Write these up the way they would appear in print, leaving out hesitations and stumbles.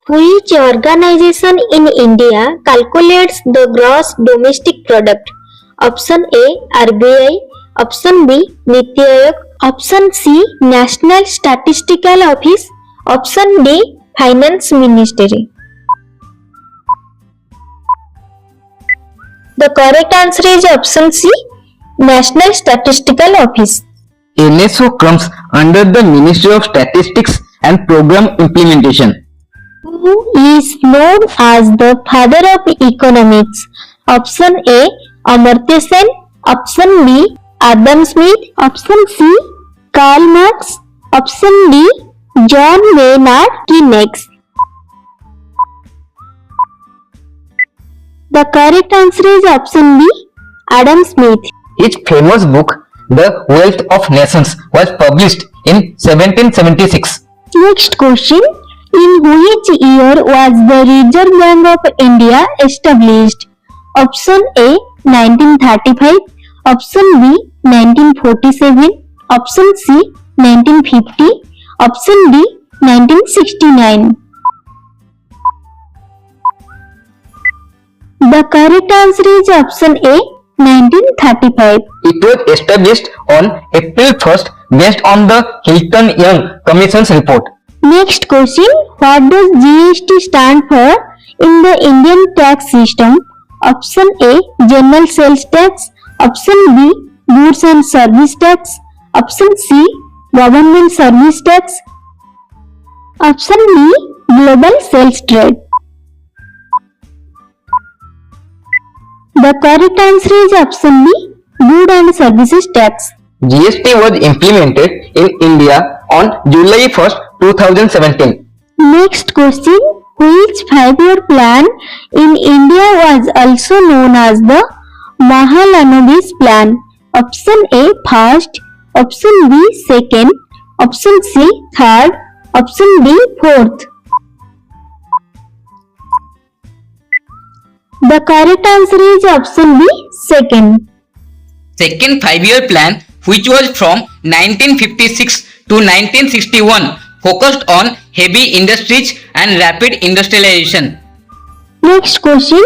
Which organization in India calculates the gross domestic product? Option A RBI, option B Niti Aayog, option C National Statistical Office, option D Finance Ministry. The correct answer is option C National Statistical Office. NSO comes under the Ministry of Statistics and Program Implementation. Who is known as the father of economics? Option A Amartya Sen, option B Adam Smith, option C Karl Marx, option D John Maynard Keynes. The correct answer is option B Adam Smith. His famous book, The Wealth of Nations, was published in 1776. Next question. In which year was the Reserve Bank of India established? Option A 1935, option B 1947, option C 1950, option D 1969. The correct answer is option A 1935. It was established on April 1st based on the Hilton Young Commission's report. Next question. What does GST stand for in the Indian tax system? Option A General Sales Tax, option B Goods and Service Tax, option C Government Service Tax, option D Global Sales Trade. The correct answer is option B Goods and Services Tax. GST was implemented in India on July 1st, 2017. Next question. Which 5-year plan in India was also known as the Mahalanobis Plan? Option A first, option B second, option C third, option D fourth. The correct answer is option B second. Second 5-year plan, which was from 1956 to 1961, focused on heavy industries and rapid industrialization. Next question.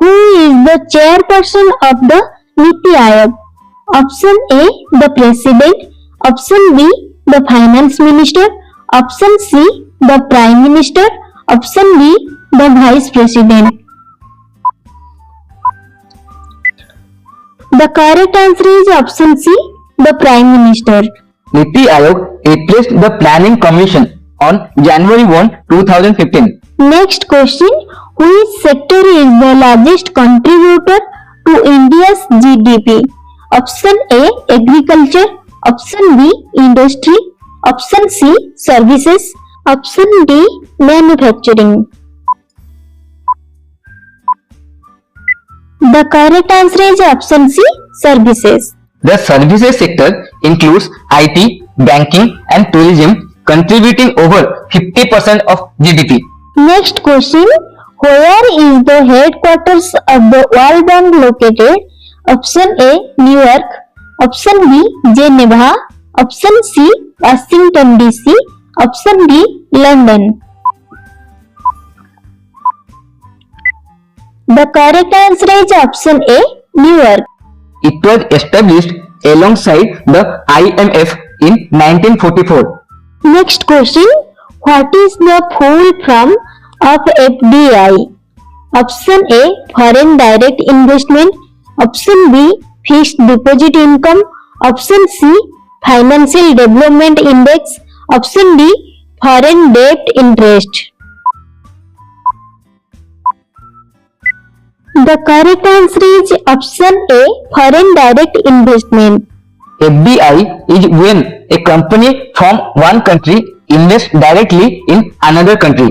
Who is the chairperson of the Niti Aayog? Option A the President, option B the Finance Minister, option C the Prime Minister, option D the Vice President. The correct answer is option C the Prime Minister. Niti Aayog replaced the Planning Commission on January 1, 2015. Next question. Which sector is the largest contributor to India's GDP? Option A Agriculture, option B Industry, option C Services, option D Manufacturing. The correct answer is option C Services. The services sector includes IT, banking and tourism, contributing over 50% of GDP. Next question. Where is the headquarters of the World Bank located? Option A New York, option B Geneva, option C Washington DC, option D London. The correct answer is option A New York. It was established alongside the IMF in 1944. Next question. What is the full form of FDI? Option A Foreign Direct Investment, option B Fixed Deposit Income, option C Financial Development Index, option D Foreign Debt Interest. The correct answer is option A Foreign Direct Investment. FDI is when a company from one country invests directly in another country.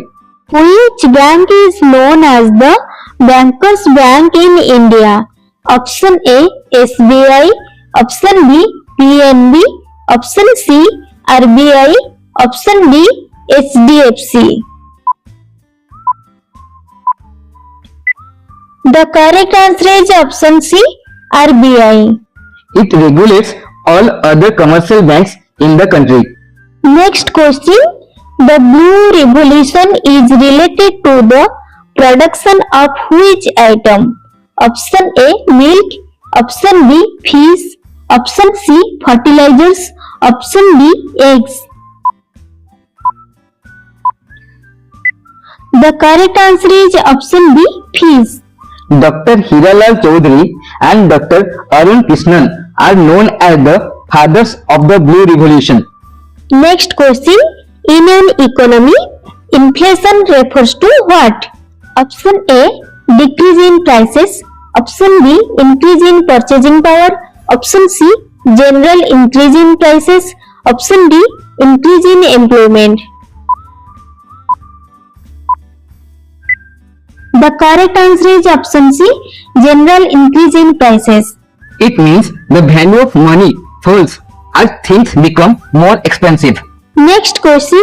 Which bank is known as the Bankers Bank in India? Option A SBI, option B PNB, option C RBI, option D HDFC. The correct answer is option C RBI. It regulates all other commercial banks in the country. Next question. The Blue Revolution is related to the production of which item? Option A, milk. Option B, fish. Option C, fertilizers. Option D, eggs. The correct answer is option B, fish. Dr. Hiralal Chaudhary and Dr. Arun Krishnan are known as the fathers of the Blue Revolution. Next question. In an economy, inflation refers to what? Option A, decrease in prices. Option B, increase in purchasing power. Option C, general increase in prices. Option D, increase in employment. The correct answer is option C, general increase in prices. It means the value of money falls as things become more expensive. Next question.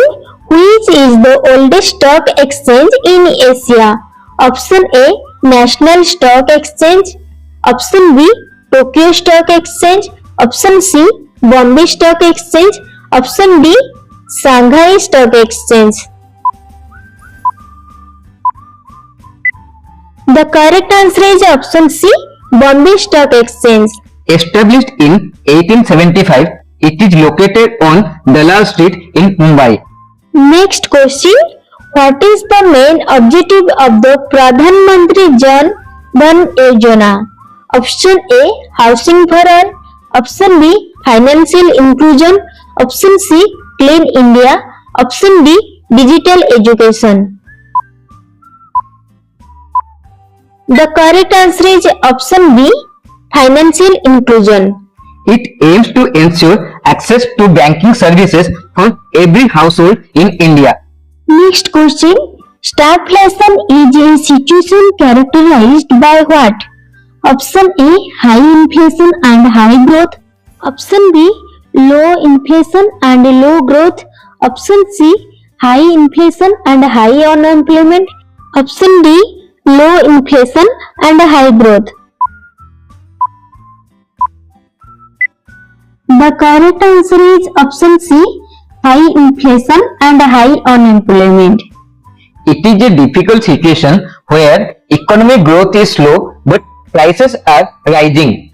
Which is the oldest stock exchange in Asia? Option A, National Stock Exchange. Option B, Tokyo Stock Exchange. Option C, Bombay Stock Exchange. Option D, Shanghai Stock Exchange. The correct answer is option C, Bombay Stock Exchange. Established in 1875, it is located on Dalal Street in Mumbai. Next question. What is the main objective of the Pradhan Mantri Jan Dhan Yojana? Option A, housing for all. Option B, financial inclusion. Option C, clean India. Option D, digital education. The correct answer is option B, financial inclusion. It aims to ensure access to banking services for every household in India. Next question. Stagflation is a situation characterized by what? Option A, high inflation and high growth. Option B, low inflation and low growth. Option C, high inflation and high unemployment. Option D, low inflation and high growth. The correct answer is option C, high inflation and high unemployment. It is a difficult situation where economic growth is slow but prices are rising.